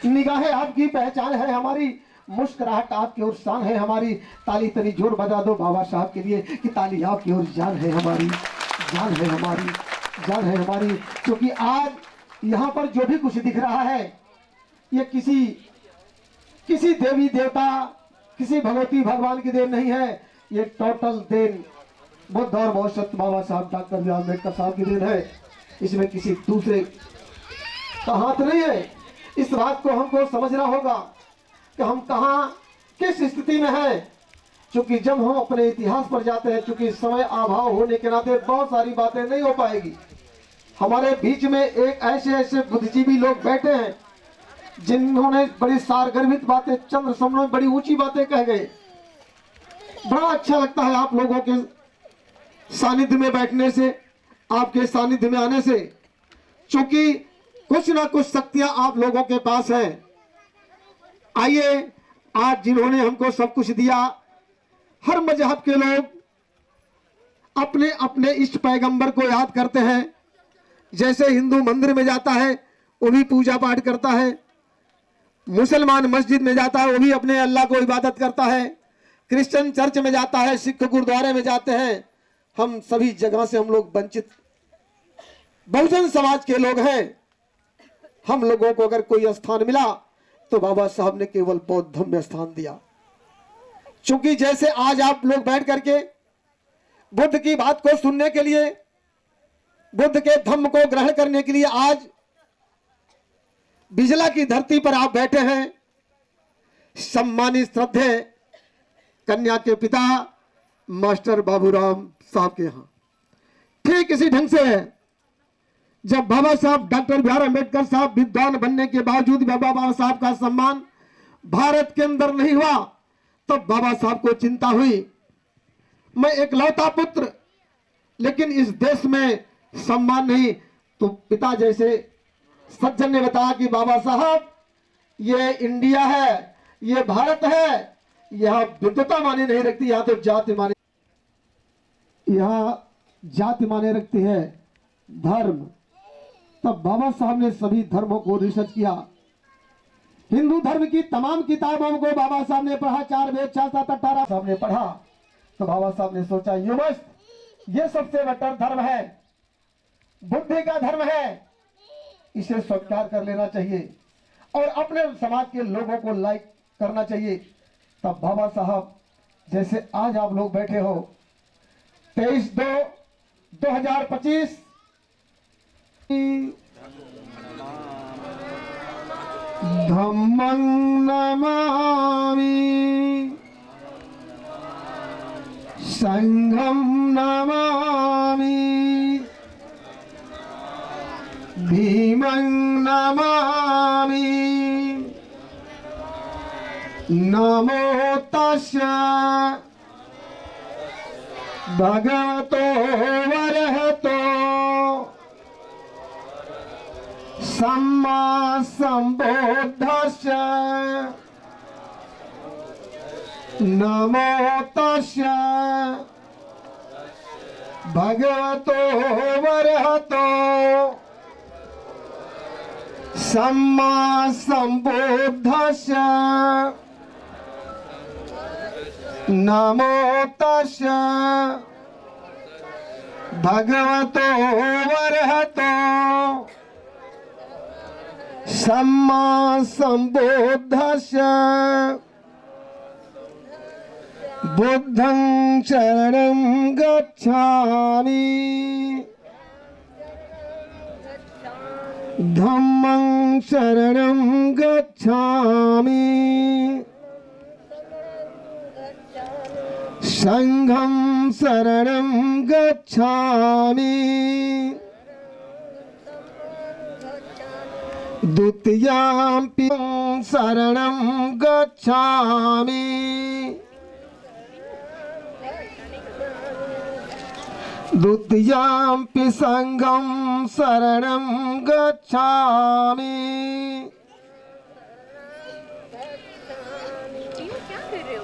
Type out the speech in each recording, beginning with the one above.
निगाहें आपकी पहचान है हमारी, मुस्कुराहट आपकी और शान है हमारी। ताली तनी जोर बजा दो बाबा साहब के लिए कि ताली आपकी और जान है हमारी, जान है हमारी, जान है हमारी। क्योंकि आज यहाँ पर जो भी कुछ दिख रहा है ये किसी देवी देवता, किसी भगवती भगवान की देन नहीं है, ये टोटल देन बुद्ध और बहुत सत्य बाबा साहब डॉक्टर बी आर अम्बेडकर साहब की देन है। इसमें किसी दूसरे का हाथ नहीं है। इस बात को हमको समझना होगा कि हम कहाँ किस स्थिति में हैं। क्योंकि जब हम अपने इतिहास पर जाते हैं, क्योंकि समय अभाव होने के नाते बहुत सारी बातें नहीं हो पाएगी। हमारे बीच में एक ऐसे बुद्धिजीवी लोग बैठे हैं जिन्होंने बड़ी सारगर्भित बातें, चंद्र समूह में बड़ी ऊंची बातें कह गए। बड़ा अच्छा लगता है आप लोगों के सानिध्य में बैठने से, आपके सानिध्य में आने से, क्योंकि कुछ ना कुछ शक्तियां आप लोगों के पास हैं। आइए, आज जिन्होंने हमको सब कुछ दिया, हर मजहब के लोग अपने अपने इष्ट पैगंबर को याद करते हैं। जैसे हिंदू मंदिर में जाता है वो भी पूजा पाठ करता है, मुसलमान मस्जिद में जाता है वो भी अपने अल्लाह को इबादत करता है, क्रिश्चियन चर्च में जाता है, सिख गुरुद्वारे में जाते हैं। हम सभी जगह से हम लोग वंचित बहुजन समाज के लोग हैं। हम लोगों को अगर कोई स्थान मिला तो बाबा साहब ने केवल बौद्ध धर्म में स्थान दिया। क्योंकि जैसे आज आप लोग बैठ करके बुद्ध की बात को सुनने के लिए, बुद्ध के धम्म को ग्रहण करने के लिए आज बिजला की धरती पर आप बैठे हैं, सम्मानित श्रद्धेय कन्या के पिता मास्टर बाबूराम साहब के यहां। ठीक इसी ढंग से है, जब बाबा साहब डॉक्टर बी आर अम्बेडकर साहब विद्वान बनने के बावजूद बाबा साहब का सम्मान भारत के अंदर नहीं हुआ, तब बाबा साहब को चिंता हुई, मैं एकलौता पुत्र, लेकिन इस देश में सम्मान नहीं। तो पिता जैसे सज्जन ने बताया कि बाबा साहब ये इंडिया है, ये भारत है, यह विद्वता माने नहीं रखती, यहाँ तो जाति माने, यहाँ जाति माने रखती है धर्म। तब बाबा साहब ने सभी धर्मों को रिसर्च किया। हिंदू धर्म की तमाम किताबों को बाबा साहब ने पढ़ा, 4 वेद 4 7 18 साहब ने पढ़ा। तो बाबा साहब ने सोचा ये सबसे बेटर धर्म है, बुद्धि का धर्म है, इसे स्वीकार कर लेना चाहिए और अपने समाज के लोगों को लाइक करना चाहिए। तब बाबा साहब जैसे आज आप लोग बैठे हो, 23/2/2025 धम्मं नमामि संघं नमामि भीमं नमामि नमो तस्सै भगवतो वरहतो सम्मा संबुद्धस्य नमो तस्सै भगवतो वरहतो सम्मा संबुद्धस्य नमो तस्सै भगवतो वरहतो सम्मा संबुद्धस्य बुद्धं शरणं गच्छामि धम्मं शरणं गच्छामि संघं शरणं गच्छामि द्वितीयाम्पि शरणं गच्छामि द्वितीयाम्पि संघं शरणं गच्छामि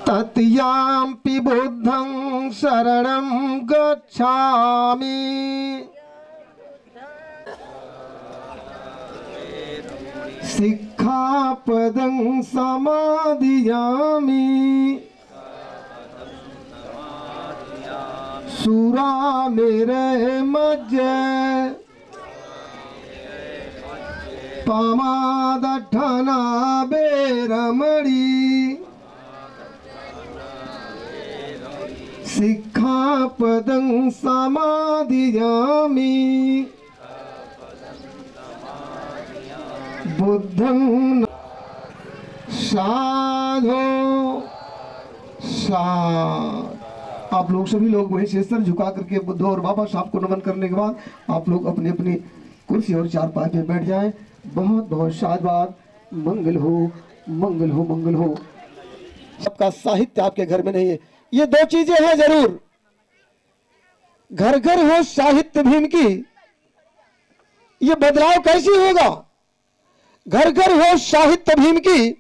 तृतीयाम्पि बुद्धं शरणं गच्छामि सिक्खं सिक्खापदं समादियामि सूरा मेरे मज्जे पमादठना बेरमणि सिक्खापदं समादियामि बुद्धं साधो साध। आप लोग सभी लोग वहीं से सर झुका करके बुद्ध और बाबा साहब को नमन करने के बाद आप लोग अपनी अपनी कुर्सी और चारपाई पे बैठ जाएं। बहुत बहुत शाबाश। मंगल हो मंगल हो मंगल हो। सबका साहित्य आपके घर में नहीं है। ये दो चीजें हैं जरूर, घर घर हो साहित्य भीम की। ये बदलाव कैसे होगा? घर घर हो साहित्य भीम की,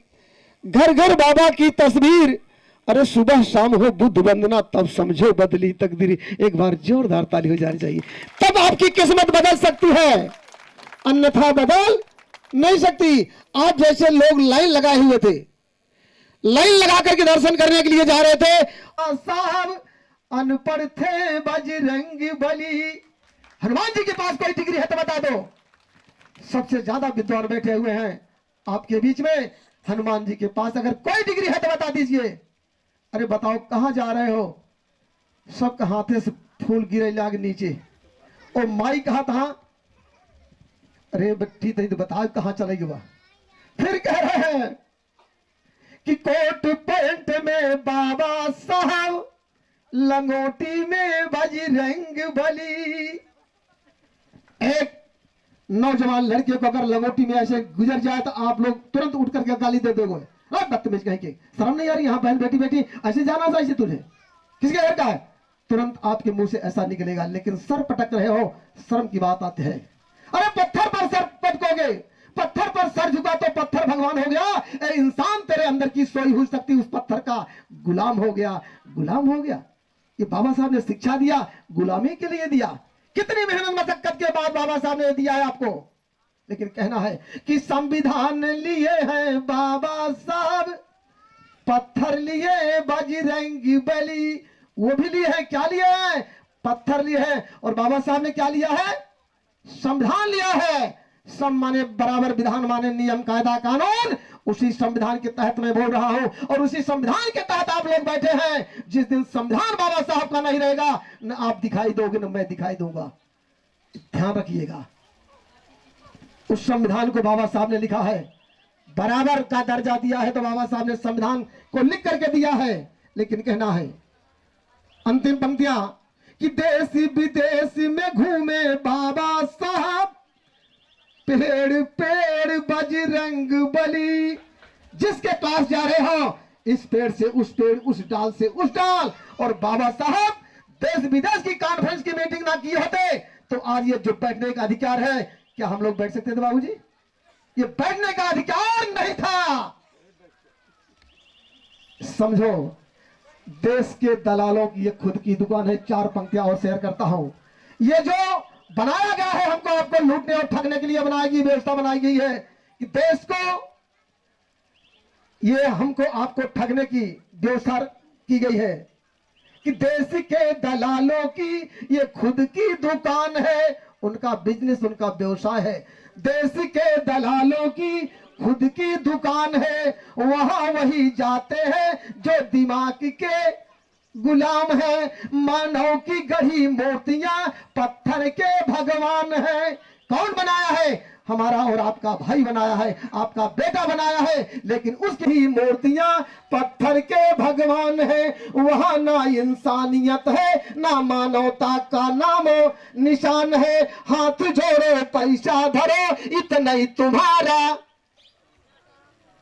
घर घर बाबा की तस्वीर। अरे सुबह शाम हो बुद्ध वंदना, तब समझो बदली तकदीर। एक बार जोरदार ताली हो जानी चाहिए, तब आपकी किस्मत बदल सकती है, अन्यथा बदल नहीं सकती। आप जैसे लोग लाइन लगाए हुए थे, लाइन लगा करके दर्शन करने के लिए जा रहे थे। साहब अनपढ़ थे बजरंग बली। हनुमान जी के पास कोई डिग्री है तो बता दो। सबसे ज्यादा विद्वान बैठे हुए हैं आपके बीच में। हनुमान जी के पास अगर कोई डिग्री है तो बता दीजिए। अरे बताओ कहां जा रहे हो? सबका हाथे से फूल गिरे लाग नीचे। और माई कहा था? अरे बट्टी तो बताओ कहां चलेगी वह? फिर कह रहे हैं कि कोट पैंट में बाबा साहब, लंगोटी में बजरंग बली। एक नौजवान लड़के को अगर लंगोटी में ऐसे गुजर जाए तो आप लोग तुरंत उठ करके गाली दे दोगे। बदतमीज कहीं के, शर्म नहीं आ रही? यहाँ बहन बेटी बेटी ऐसे जाना चाहिए तुझे। किसके घर का है? तुरंत आपके मुंह से ऐसा निकलेगा। लेकिन सर पटक रहे हो, शर्म की बात आती है। अरे पत्थर पर सर पटकोगे, पत्थर पर सर झुका तो पत्थर भगवान हो गया। ए इंसान तेरे अंदर की सोई हुई शक्ति उस पत्थर का गुलाम हो गया, गुलाम हो गया। ये बाबा साहब ने शिक्षा दिया, गुलामी के लिए दिया। कितनी मेहनत मशक्कत के बाद बाबा साहब ने दिया है आपको। लेकिन कहना है कि संविधान लिए हैं बाबा साहब, पत्थर लिए बजरंग बली। वो भी लिए हैं, क्या लिए हैं? पत्थर लिए हैं। और बाबा साहब ने क्या लिया है? संविधान लिया है। सम माने बराबर, विधान माने नियम कायदा कानून। उसी संविधान के तहत मैं बोल रहा हूं और उसी संविधान के तहत आप लोग बैठे हैं। जिस दिन संविधान बाबा साहब का नहीं रहेगा, न आप दिखाई दोगे न मैं दिखाई दूंगा। ध्यान रखिएगा, उस संविधान को बाबा साहब ने लिखा है, बराबर का दर्जा दिया है। तो बाबा साहब ने संविधान को लिख करके दिया है। लेकिन कहना है अंतिम पंक्तियां कि देश विदेश में घूमे बाबा साहब, पेड़ पेड़ बजरंग बली। जिसके पास जा रहे हो, इस पेड़ से उस पेड़, उस डाल से उस डाल। और बाबा साहब देश विदेश की कॉन्फ्रेंस की मीटिंग ना की होते तो आज ये जो बैठने का अधिकार है, क्या हम लोग बैठ सकते थे बाबूजी? ये बैठने का अधिकार नहीं था। समझो, देश के दलालों की ये खुद की दुकान है। चार पंक्तियां और शेयर करता हूं। ये जो बनाया गया है, हमको आपको लूटने और ठगने के लिए बनाई गई व्यवस्था बनाई गई है कि देश को, ये हमको आपको ठगने की व्यवस्था की गई है कि देश के दलालों की ये खुद की दुकान है। उनका बिजनेस, उनका व्यवसाय है। देश के दलालों की खुद की दुकान है। वहां वही जाते हैं जो दिमाग के गुलाम है। मानव की गढ़ी मूर्तियां पत्थर के भगवान है। कौन बनाया है? हमारा और आपका भाई बनाया है, आपका बेटा बनाया है। लेकिन उसकी मूर्तियां पत्थर के भगवान है। वहां ना इंसानियत है, ना मानवता का नामो निशान है। हाथ जोड़ो, पैसा धरो, इतना ही तुम्हारा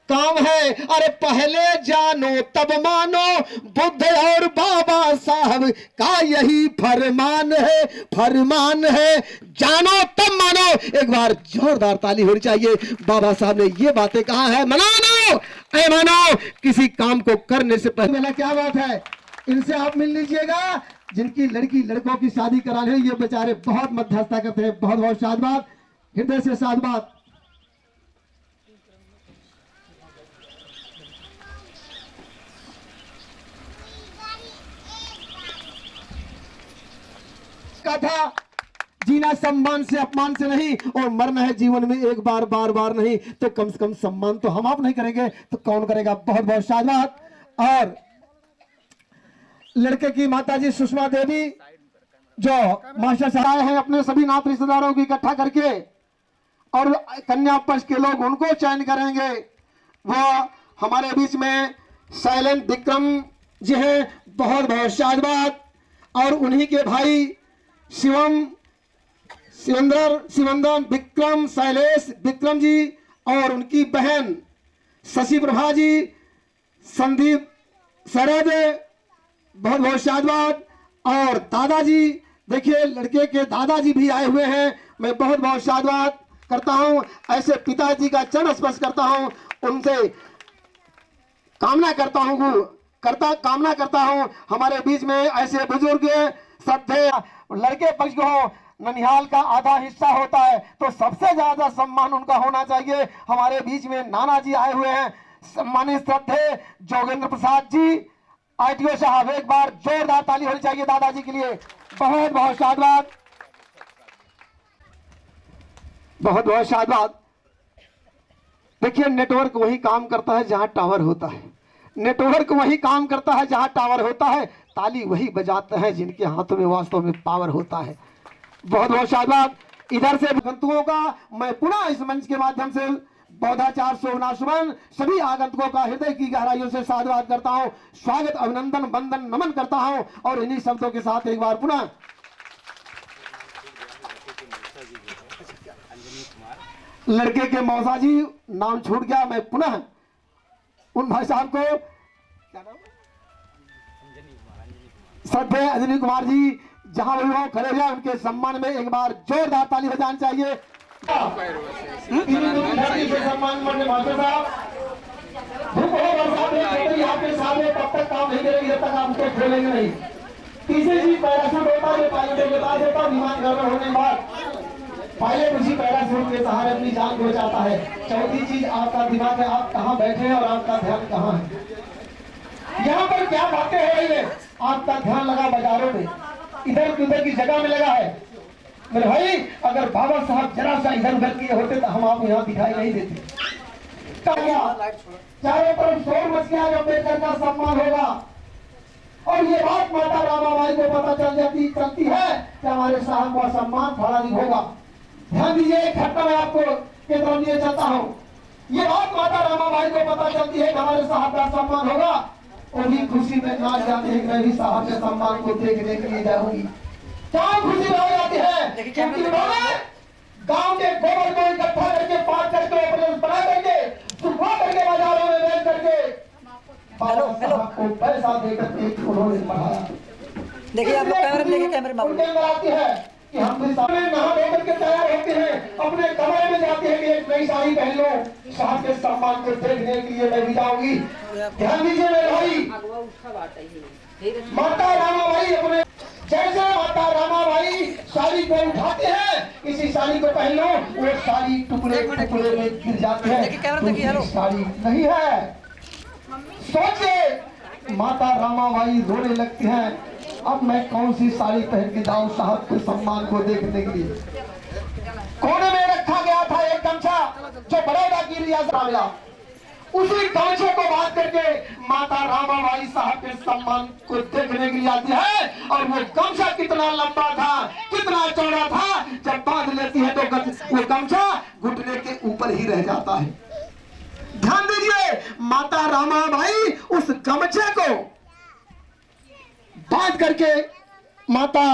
काम है। अरे पहले जानो तब मानो, बुद्ध और बाबा साहब का यही फरमान है, फरमान है। जानो तब मानो। एक बार जोरदार ताली होनी चाहिए। बाबा साहब ने ये बातें कहा है, मानो ऐ मानो। किसी काम को करने से पहले क्या बात है, इनसे आप मिल लीजिएगा। जिनकी लड़की लड़कों की शादी कराने, ये बेचारे बहुत मध्यस्थता करते हैं। बहुत बहुत साधुवाद, हृदय से साधुवाद। है सम्मान से अपमान से नहीं, और मरना है जीवन में एक बार, बार बार नहीं। तो कम से कम सम्मान तो हम आप नहीं करेंगे तो कौन करेगा। बहुत बहुत शाबाश। और लड़के की माताजी सुषमा देवी जो मास्टर साहब आए हैं अपने सभी नात रिश्तेदारों को इकट्ठा करके, और कन्या पक्ष के लोग उनको चयन करेंगे। वो हमारे बीच में शैलेंद्र विक्रम जी हैं, बहुत बहुत शाबाश। और उन्हीं के भाई शिवंदन विक्रम, शैलेश विक्रम जी, और उनकी बहन शशि प्रभा जी, संदीप शरद, बहुत बहुत शाबाश। और दादाजी, देखिए लड़के के दादाजी भी आए हुए हैं, मैं बहुत बहुत शाबाश करता हूं। ऐसे पिताजी का चरण स्पर्श करता हूं, उनसे कामना करता हूं हमारे बीच में ऐसे बुजुर्ग श्रद्धेय। लड़के पक्ष को ननिहाल का आधा हिस्सा होता है तो सबसे ज्यादा सम्मान उनका होना चाहिए। हमारे बीच में नाना जी आए हुए हैं, सम्मानित श्रद्धेय जोगेंद्र प्रसाद जी, ITO साहब। एक बार जोरदार ताली होनी चाहिए दादाजी के लिए। बहुत बहुत शाबाश, बहुत बहुत शाबाश। देखिए नेटवर्क वही काम करता है जहां टावर होता है, नेटवर्क वही काम करता है जहां टावर होता है। ताली वही बजाते हैं जिनके हाथों में वास्तव में पावर होता है। बहुत बहुत शाबाश। इधर से आगंतुकों का मैं पुनः इस मंच के माध्यम से बौद्धाचार्य शोभना सुमन सभी आगंतुकों का हृदय की गहराइयों से साधुवाद करता हूं, स्वागत, अभिनंदन, वंदन, नमन करता हूं। और इन्हीं शब्दों के साथ एक बार पुनः लड़के के मौसा जी, नाम छूट गया, मैं पुनः उन भाई साहब को, क्या नाम, श्रद्धेय अंजनी कुमार जी, जहां भी हो खड़े हुए उनके सम्मान में एक बार जोरदार ताली बजानी चाहिए। सम्मान माननीय मास्टर साहब, आपके सामने तब तक काम नहीं करेंगे जब तक आप उसको खोलेंगे नहीं। तीसरी चीज पैराशूट होता है, पायलट बता देता विमान गड़बड़ होने के बाद पायलट उसी पैराशूट के सहारे अपनी जान को बचाता है। चौथी चीज आपका दिमाग है, आप कहाँ बैठे हैं और आपका ध्यान कहाँ है, यहाँ पर क्या बातें हो रही है। आपका ध्यान लगा बाजारों में, इधर उधर की जगह में लगा है। मेरे भाई अगर बाबा साहब जरा सा इधर उधर किए होते तो हम आप यहाँ दिखाई नहीं देते। चारों तरफ शोर मच गया, अम्बेडकर का सम्मान होगा। और ये बात माता रामाबाई को पता चलती है कि हमारे साहब का सम्मान बड़ा नहीं होगा। ध्यान दीजिए, एक घटना में आपको के तरफ लिए चलता हूँ। ये बात माता रामाबाई को पता चलती है कि हमारे साहब का सम्मान होगा, और भी खुशी में नाच जाते हैं कि मैं भी साहब के सम्मान को देखने के लिए जाऊंगी। क्या खुशी हो जाती है क्योंकि उन्होंने गांव के गोबर को इकट्ठा करके 5 करके बना करके सुखा करके बाजारों में बेच करके बाबा साहब को पैसा देकर उन्होंने पढ़ाया। देखिए आप कैमरे में आती है कि हम भी सामने नहा धोकर के तैयार होते हैं, अपने कमरे में जाते हैं कि एक नई साड़ी पहन लो, साहब के सम्मान को देखने के लिए मैं भी जाऊंगी। ध्यान दीजिए मेरे भाई, माता रामाबाई अपने जैसे माता रामाबाई साड़ी को उठाते हैं, इसी साड़ी को पहन लो, वो साड़ी टुकड़े टुकड़े में गिर जाते हैं, साड़ी नहीं है। सोचे माता रामाबाई रोने लगती हैं, अब मैं कौन सी साड़ी पहन के जाऊं साहब के सम्मान को देखने के लिए। कोने में रखा गया था एक गमछा जो बड़ौदा की रियासत मिला, उसी गमछे को बांध करके माता रामाबाई साहब के सम्मान को देखने के लिए आती है। और वो गमछा कितना लंबा था, कितना चौड़ा था, जब बांध लेती है तो वो गमछा घुटने के ऊपर ही रह जाता है। ध्यान दीजिए, माता रामाबाई उस गमछे को बांध करके माता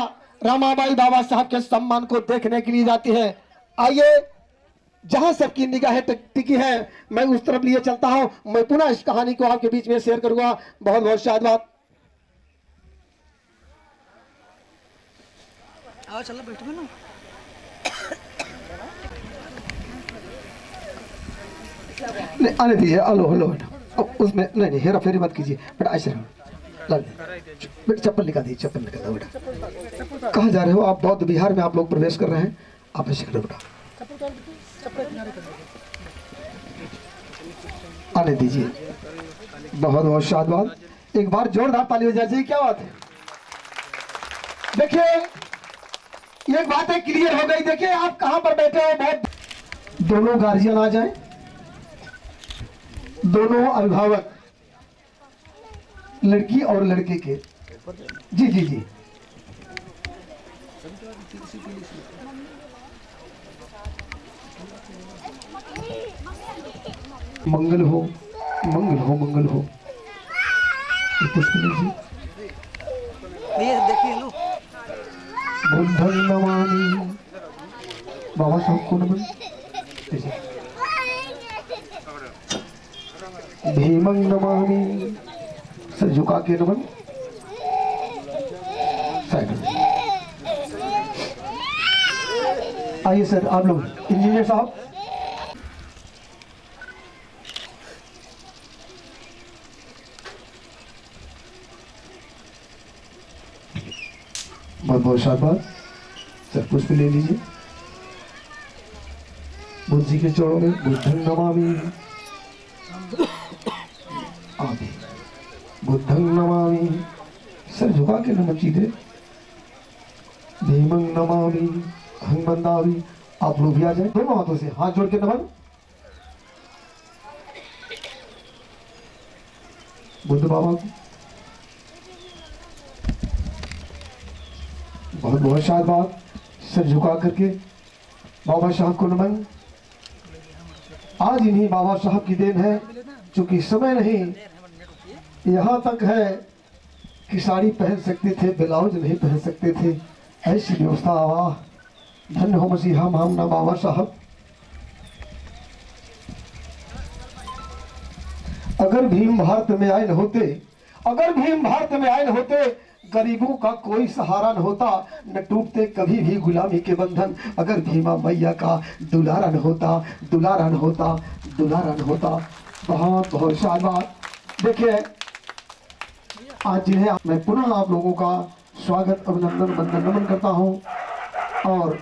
रामाबाई बाबा साहब के सम्मान को देखने के लिए जाती है। आइए, जहां सबकी निगाहें टिकी है मैं उस तरफ लिए चलता हूं। मैं पुनः इस कहानी को आपके बीच में शेयर करूंगा। बहुत बहुत शाबाश। आओ चलो बैठो ना। आने दीजिए, हेलो हेलो, उसमें नहीं हेरा फेरी मत कीजिए बेटा, ऐसे बेटा चप्पल निकाल दीजिए, चप्पल निकाल दो बेटा। कहाँ जा रहे हो आप? बौद्ध विहार में आप लोग प्रवेश कर रहे हैं, आप ऐसे करो बेटा, आने दीजिए। बहुत बहुत शाबाश, एक बार जोरदार ताली हो जाए। क्या बात है। देखिए एक बातें क्लियर हो गई। देखिए आप कहां पर बैठे हो, बहुत दोनों गार्जियन आ जाएं, दोनों अभिभावक लड़की और लड़के के। जी जी जी। मंगल हो मंगल हो मंगल हो। पुष्प लीजिए। देखिए लो बुद्धं नमामि। बाबा साहब को नमन। भीमं नमामि। सर झुका के नमन। आइए सर आप लोग। इंजीनियर साहब बहुत बहुत शाबाश। सर पुष्प ले लीजिए। बुद्ध जी के चरणों में बुद्धं नमामि। आगे बुद्धं नमामि। सर झुका के नमन सीधे। भीमं नमामि। हं बंदामि। आप लोग भी आ जाए, दोनों हाथों से हाथ जोड़ के नमन। बुद्ध बाबा को बहुत बहुत शाबाश। सर झुका करके बाबा साहब को नमन। आज इन्हीं बाबा साहब की देन है, चूंकि समय नहीं, यहाँ तक है कि साड़ी पहन सकते थे, ब्लाउज नहीं पहन सकते थे, ऐसी व्यवस्था। वाह धन्य हो मसीहा मामना बाबा साहब। अगर भीम भारत में आए न होते, अगर भीम भारत में आए न होते, गरीबों का कोई सहारा न होता, न टूटते कभी भी गुलामी के बंधन। अगर भीमा मैया का दुलारा न होता, दुलारा न होता, दुलारा न होता। बहुत बहुत शाबाश। देखिए आज जिन्हें मैं पुनः आप लोगों का स्वागत, अभिनंदन, वंदन, नमन करता हूं। और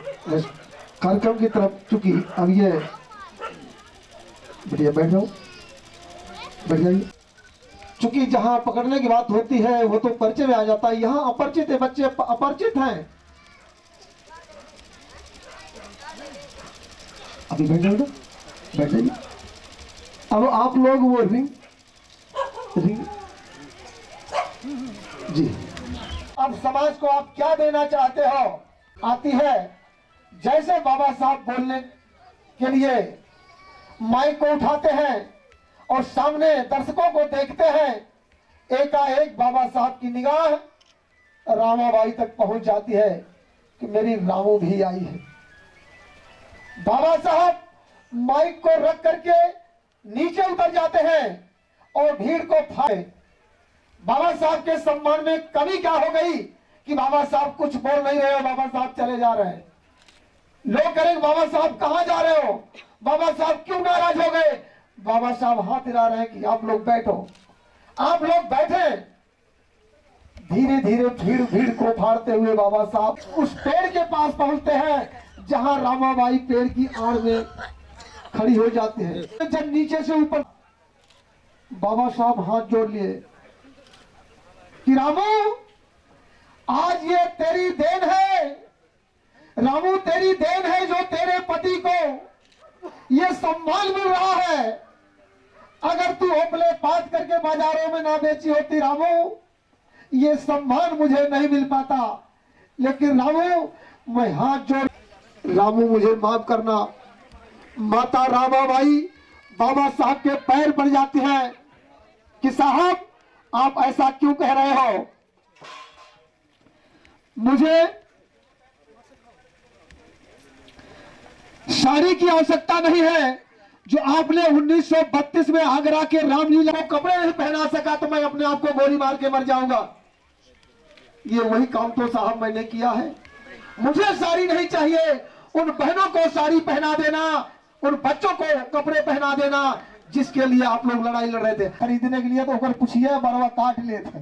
कार्यक्रम की तरफ, चूंकि अब ये बढ़िया बैठ जाओ, बैठ जाइए। चूंकि जहां पकड़ने की बात होती है वो तो परिचय में आ जाता है, यहाँ अपरिचित है, बच्चे अपरिचित हैं। अभी बैठ जाओ, बैठ जाइए। अब आप लोग वो रिंग जी, अब समाज को आप क्या देना चाहते हो आती है। जैसे बाबा साहब बोलने के लिए माइक को उठाते हैं और सामने दर्शकों को देखते हैं, एकाएक बाबा साहब की निगाह रामाबाई तक पहुंच जाती है कि मेरी रामू भी आई है। बाबा साहब माइक को रख करके नीचे उतर जाते हैं और भीड़ को फाड़े। बाबा साहब के सम्मान में कमी क्या हो गई कि बाबा साहब कुछ बोल नहीं रहे हो, बाबा साहब चले जा रहे हैं। लोग कहेंगे बाबा साहब कहां जा रहे हो, बाबा साहब क्यों नाराज हो गए। बाबा साहब हाथ हिला रहे हैं कि आप लोग बैठो, आप लोग बैठे। धीरे धीरे भीड़ को फाड़ते हुए बाबा साहब उस पेड़ के पास पहुंचते हैं जहां रामाबाई पेड़ की आड़ में खड़ी हो जाते हैं। जब नीचे से ऊपर बाबा साहब हाथ जोड़ लिए कि रामू आज ये तेरी देन है, रामू तेरी देन है जो तेरे पति को ये सम्मान मिल रहा है। अगर तू ओपले पात करके बाजारों में ना बेची होती रामू, ये सम्मान मुझे नहीं मिल पाता। लेकिन रामू मैं हाथ जोड़, रामू मुझे माफ करना। माता रामाबाई बाबा साहब के पैर पड़ जाती हैं कि साहब आप ऐसा क्यों कह रहे हो। मुझे साड़ी की आवश्यकता नहीं है। जो आपने 1932 में आगरा के रामलीला को कपड़े नहीं पहना सका तो मैं अपने आप को गोली मार के मर जाऊंगा। ये वही काम तो साहब मैंने किया है। मुझे साड़ी नहीं चाहिए, उन बहनों को साड़ी पहना देना, उन बच्चों को कपड़े पहना देना जिसके लिए आप लोग लड़ाई लड़ रहे थे। खरीदने के लिए तो ऊपर पूछिए बरवा काट लेते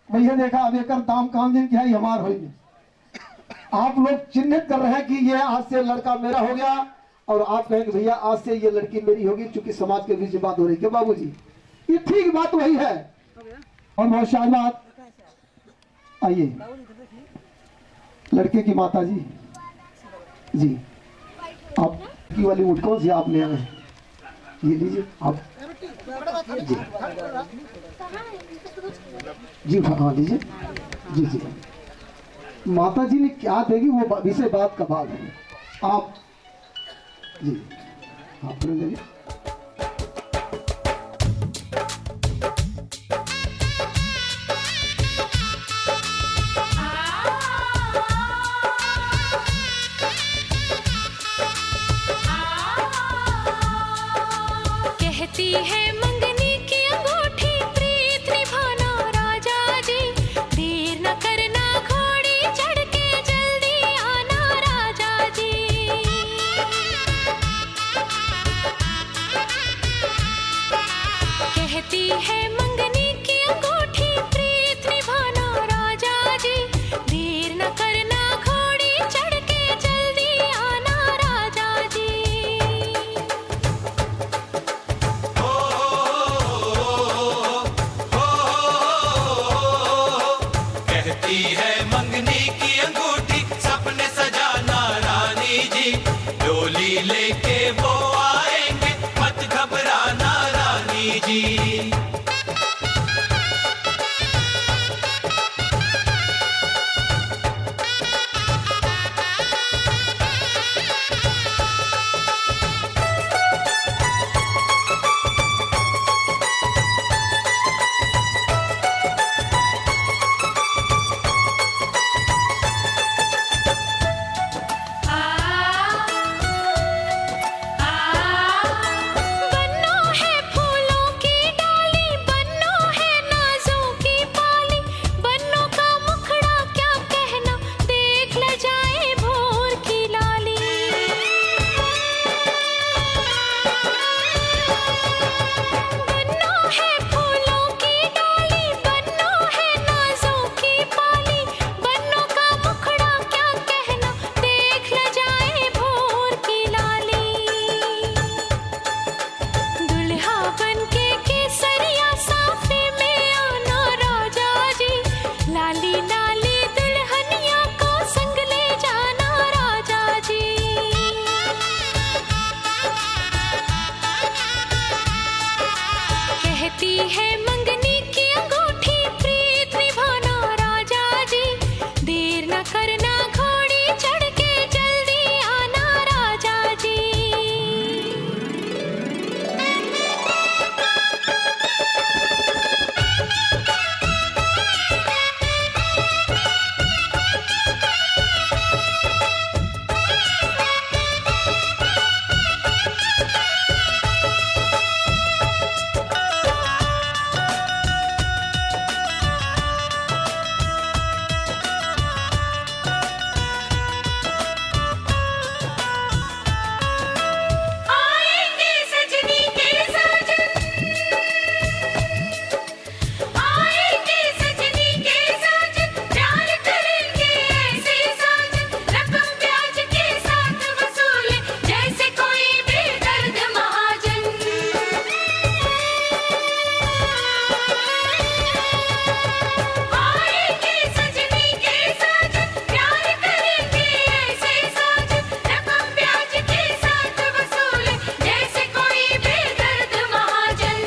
भैया, देखा अब एक दाम काम दिन क्या हमार होगी। आप लोग चिन्हित कर रहे हैं कि ये आज से लड़का मेरा हो गया और आप कहेंगे भैया आज से ये लड़की मेरी होगी, चूंकि समाज के बीच बात हो रही है। बाबूजी ये ठीक बात वही है। और बहुत शाबाश। आइए लड़के की माता जी जी, आप की वाली ऊँट कौन सी आप ले आए? ये लीजिए आप जी जी, हाँ लीजिए जी जी। माता जी ने क्या देगी वो विषय बात का बात है। आप जी हाँ ले कहती है मंगनी की अंगूठी प्रीत निभाना राजा जी, देर न करना घोड़ी चढ़ के जल्दी आना राजा जी। कहती है मंगनी की अंगूठी प्रीत निभाना राजा जी, देर न करना घोड़ी चढ़ के जल्दी आना राजा जी। कहती है मंगनी की अंगूठी सपने सजाना रानी जी, डोली लेके वो आएंगे मत घबराना रानी जी। बन्नो है फूलों की डाली, बन्नो है नाजों की पाली, बन्नो का मुखड़ा क्या कहना देख ल जाए भोर की लाली। बन्नो है फूलों की डाली, बन्नो है नाजों की पाली, बन्नो का मुखड़ा क्या कहना देख ल जाए भोर की लाली। दुल्हा बनके केसरिया साफे में आना राजा जी, लाली लाली दुल्हनिया को संग ले जाना राजा जी। कहती है मंगनी की अंगूठी प्रीत निभाना राजा जी, देर न करना घोड़ी चढ़ के जल्दी आना राजा जी। आएंगे सजनी के साजन, आएंगे सजनी के साजन, प्यार करेंगे ऐसे साजन, रकम ब्याज के साथ वसूले जैसे कोई बेदर्द महाजन। आएंगे सजनी के साजन, प्यार करेंगे ऐसे साजन, रकम ब्याज के साथ वसूले जैसे कोई बेदर्द महाजन।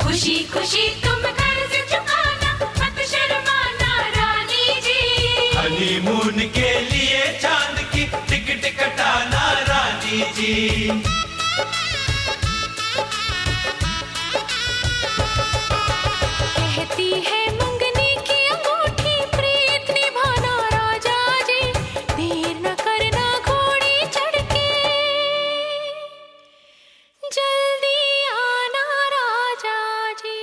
खुशी खुशी तुम कर्ज चुकाना मत शर्माना रानी जी। हनीमून के लिए चांद की टिकट कटाना रानी जी। कहती है मंगनी की अंगूठी प्रीत निभाना राजा जी, देर न करना घोड़ी चढ़ के जल्दी आना राजा जी।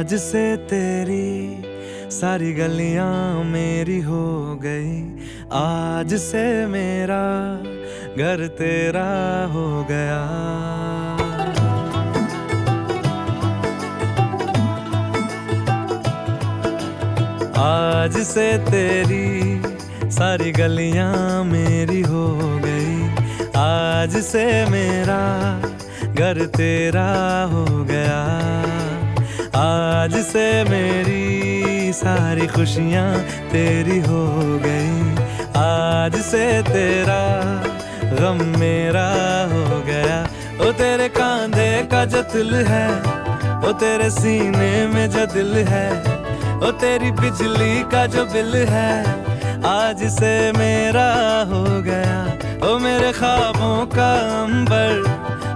आज से तेरी सारी गलियां मेरी हो गई, आज से मेरा घर तेरा हो गया। आज से तेरी सारी गलियां मेरी हो गई, आज से मेरा घर तेरा हो गया। आज से मेरी सारी खुशियां तेरी हो गई, आज से तेरा गम मेरा हो गया। ओ तेरे कांधे का जो दिल है, ओ तेरे सीने में जो दिल है, ओ तेरी बिजली का जो बिल है, आज से मेरा हो गया। ओ मेरे ख्वाबों का अंबर,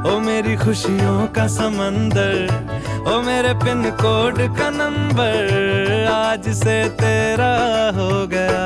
ओ मेरी खुशियों का समंदर, ओ मेरे पिन कोड का नंबर, आज से तेरा हो गया।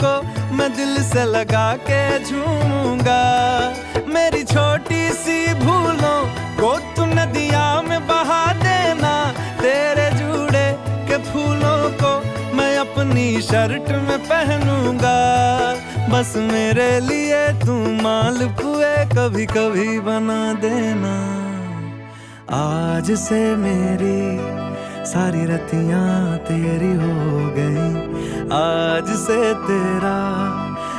को मैं दिल से लगा के झूमूंगा। मेरी छोटी सी भूलों को तू नदिया में बहा देना, तेरे जुड़े के फूलों को मैं अपनी शर्ट में पहनूंगा। बस मेरे लिए तू मालपुए कभी कभी बना देना। आज से मेरी सारी रतियां तेरी हो गई, आज से तेरा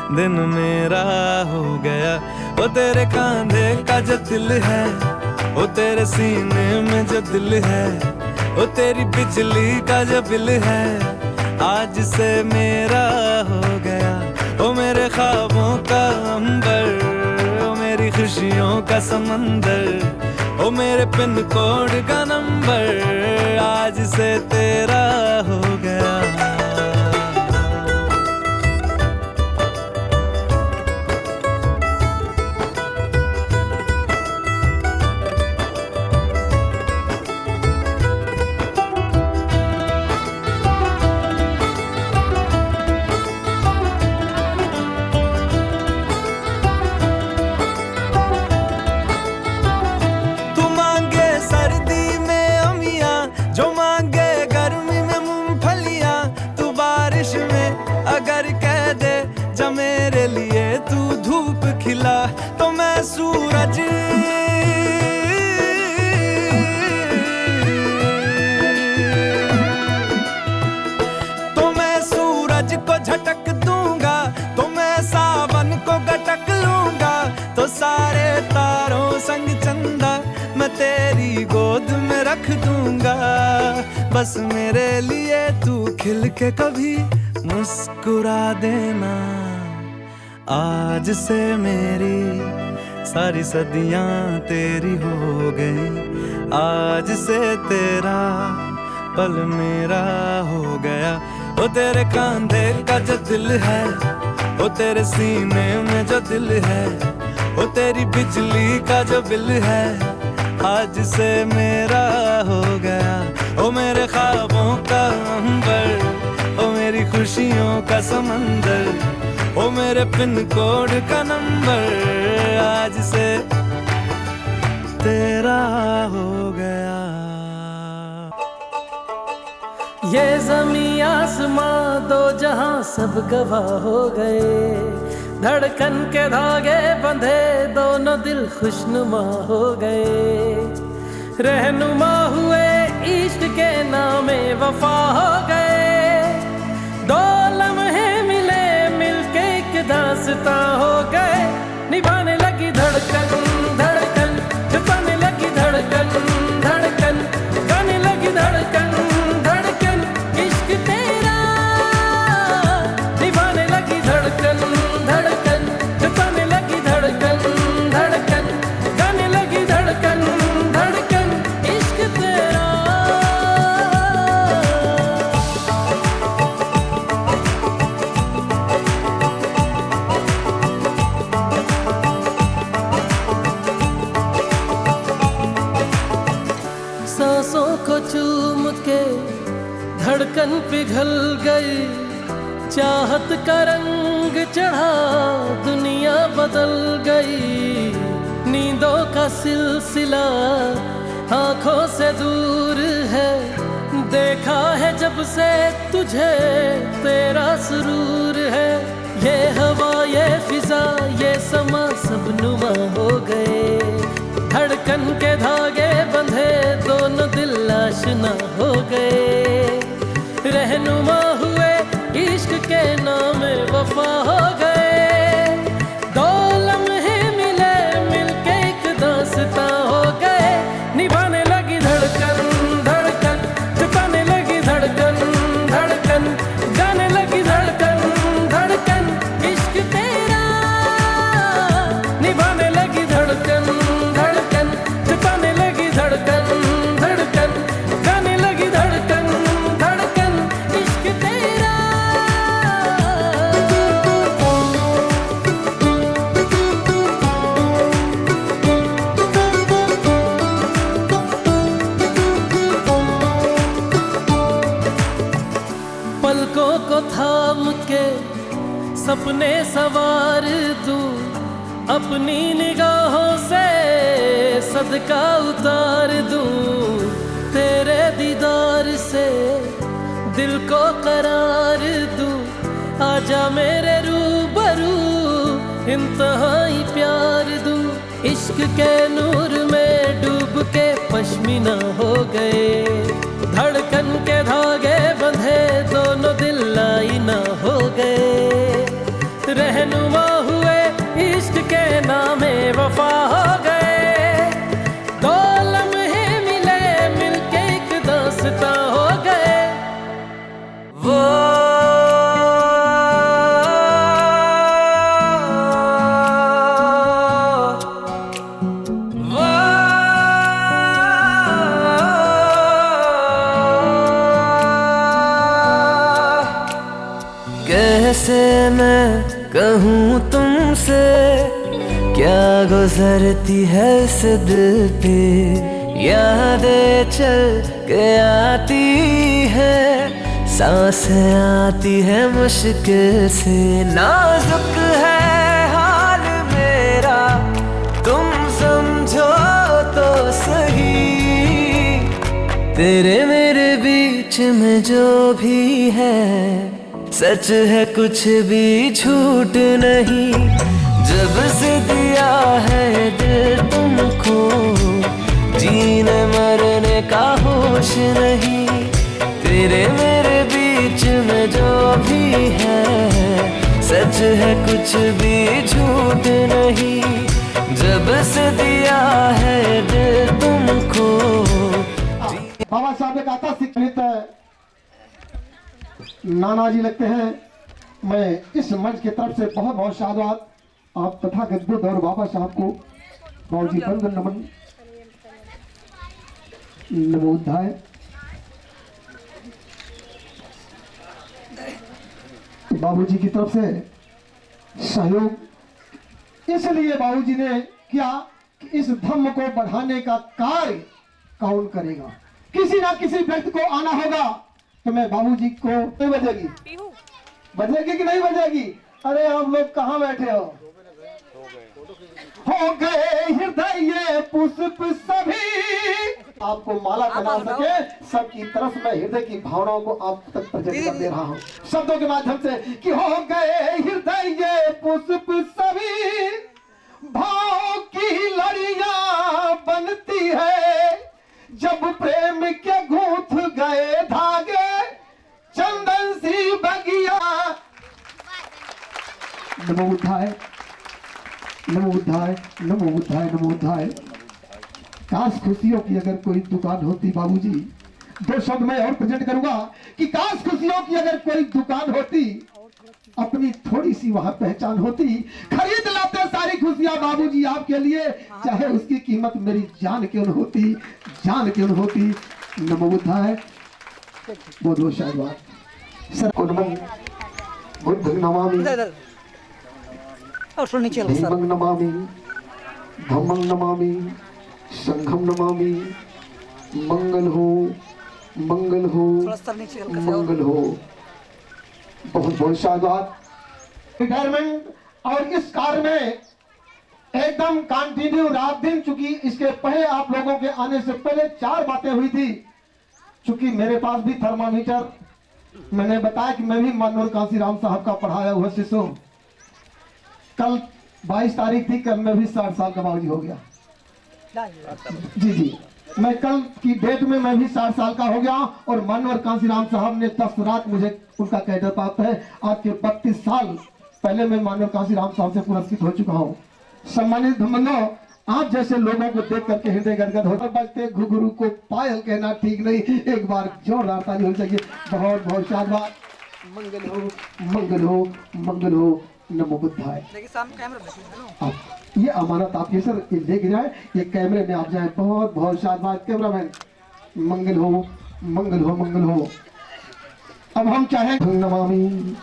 दिन मेरा हो गया। वो तेरे कांधे का जो दिल है, वो तेरे सीने में जो दिल है, वो तेरी बिजली का जो बिल है, आज से मेरा हो गया। वो मेरे ख्वाबों का अंबर, वो मेरी खुशियों का समंदर, ओ मेरे पिन कोड का नंबर, आज से तेरा हो गया। मेरे लिए तू धूप खिला तो मैं सूरज, तो मैं सूरज को झटक दूंगा, तो मैं सावन को गटक लूंगा, तो सारे तारों संग चंदा मैं तेरी गोद में रख दूंगा। बस मेरे लिए तू खिल के कभी मुस्कुरा देना। आज से मेरी सारी सदियां तेरी हो गई, आज से तेरा पल मेरा हो गया। ओ तेरे कांधे का जो दिल है, ओ तेरे सीने में जो दिल है, ओ तेरी बिजली का जो बिल है, आज से मेरा हो गया। ओ मेरे ख्वाबों का अंबर, ओ मेरी खुशियों का समंदर, ओ मेरे पिन कोड का नंबर, आज से तेरा हो गया। ये ज़मीं आसमां दो जहां सब गवाह हो गए, धड़कन के धागे बंधे दोनों दिल खुशनुमा हो गए। रहनुमा हुए इश्क के नामे वफा हो गए, दो लम्हे मिले मिलके एक दास्तां हो गए। निभाने लगी धड़कन धड़कन, जताने लगी धड़कन धड़कन, गाने लगी धड़कन धड़कन, इश्क तेरा धड़कन पिघल गई, चाहत का रंग चढ़ा, दुनिया बदल गई। नींदों का सिलसिला आंखों से दूर है, देखा है जब से तुझे तेरा सुरूर है। ये हवा ये फिजा ये समा सब नुमा हो गए, धड़कन के धागे बंधे दोनों दिल आशना हो गए। रहनुमा हुए इश्क के नाम वफा हो गए, दो लम्हे मिले मिलके एक दास्तां हो गए। निभाने लगी धड़कन धड़कन, जताने लगी धड़कन धड़कन, गाने लगी धड़कन धड़कन इश्क तेरा। निभाने लगी धड़कन धड़कन, जताने लगी धड़कन धड़कन, गाने लगी धड़कन धड़कन इश्क तेरा। पलकों को थाम के सपने सवार दूं, अपनी निगाहों से सदका उतार दूं। तेरे दीदार से दिल को करार दूं, आजा मेरे रूबरू इंतहाई प्यार दूं। इश्क के नूर में डूब के पश्मीना हो गए, धड़कन के धागे बंधे दोनों दिल आईना हो गए। रहनुमा हुए इश्क के नामे वफा हो गए, दो लम्हे मिले मिलके एक दास्तां हो गए। वो कैसे मैं कहूँ तुमसे क्या गुजरती है इस दिल पे, यादें चल के आती है, सांसें आती है मुश्किल से। नाजुक है हाल मेरा तुम समझो तो सही, तेरे मेरे बीच में जो भी है सच है कुछ भी झूठ नहीं। जब से दिया है दिल तुमको, जीने मरने का होश नहीं। तेरे मेरे बीच में जो भी है सच है कुछ भी झूठ नहीं। जब से दिया है दिल तुमको। बाबा साहब ने कहा था शिक्षित नाना जी लगते हैं। मैं इस मंच की तरफ से बहुत बहुत साधुवाद आप तथा गद्दुद और बाबा साहब को बाबूजी बंदन नमन नमोध्याय। बाबूजी की तरफ से सहयोग इसलिए बाबूजी ने किया कि इस धम्म को बढ़ाने का कार्य कौन करेगा। किसी ना किसी व्यक्ति को आना होगा। तो मैं बाबूजी को नहीं बजेगी, बजेगी कि नहीं बजेगी? अरे हम लोग कहाँ बैठे हो गए हृदय पुष्प सभी। आपको माला बना सके सबकी तरफ मैं हृदय की भावनाओं को आप तक प्रेजेंट कर दे रहा हूँ शब्दों के माध्यम से कि हो गए हृदय पुष्प सभी, भाव की लड़ियां बनती है जब प्रेम के गूंथ गए धागे चंदन सी बगिया। नमो बुद्धाय नमो बुद्धाय नमो बुद्धाय नमो बुद्धाय। काश खुशियों की अगर कोई दुकान होती बाबूजी, दो शब्द मैं और प्रेजेंट करूंगा कि काश खुशियों की अगर कोई दुकान होती, अपनी थोड़ी सी वहां पहचान होती, खरीद लाते सारी खुशियां बाबूजी आपके लिए, चाहे उसकी कीमत मेरी जान क्यों न होती, जान क्यों न होती। नमो बुद्धाय। बहुत बहुत शायद सर बुद्ध नमामि, धीमं नमामि, धम्मं नमामि, संघम नमामि। मंगल हो मंगल हो, मंगल हो। बहुत बहुत शाबाश। रिटायरमेंट और इस कार में एकदम कंटिन्यू रात दिन, चूंकि इसके पहले आप लोगों के आने से पहले 4 बातें हुई थी। चूंकि मेरे पास भी थर्मामीटर, मैंने बताया कि मैं भी मनोहर कांसीराम साहब का पढ़ाया हुआ शिष्य हूं। कल 22 तारीख थी, कल मैं भी 60 साल का बाबूजी हो गया। जी जी, मैं कल की डेट में मैं भी 60 साल का हो गया। और मनोहर कांसीराम साहब ने तस्वीरात मुझे उनका कैडर प्राप्त है। आज के 32 साल पहले मैं मनोहर कांसीराम साहब से पुरस्कृत हो चुका हूँ। सम्मानित धमंगो, आप जैसे लोगों को देख करके हृदय गदगद होता। बजते घुघरू को पायल कहना ठीक नहीं, एक बार जोरदार ताली होनी चाहिए। बहुत बहुत शाबाश। मंगल हो, मंगल हो, मंगल हो। नमो बुद्धाय। आप ये अमानत आपकी सर, ये लेके जाए, ये कैमरे में आप जाए। बहुत बहुत शाबाश कैमरामैन। मंगल हो, मंगल हो, मंगल हो। अब हम चाहे नमामि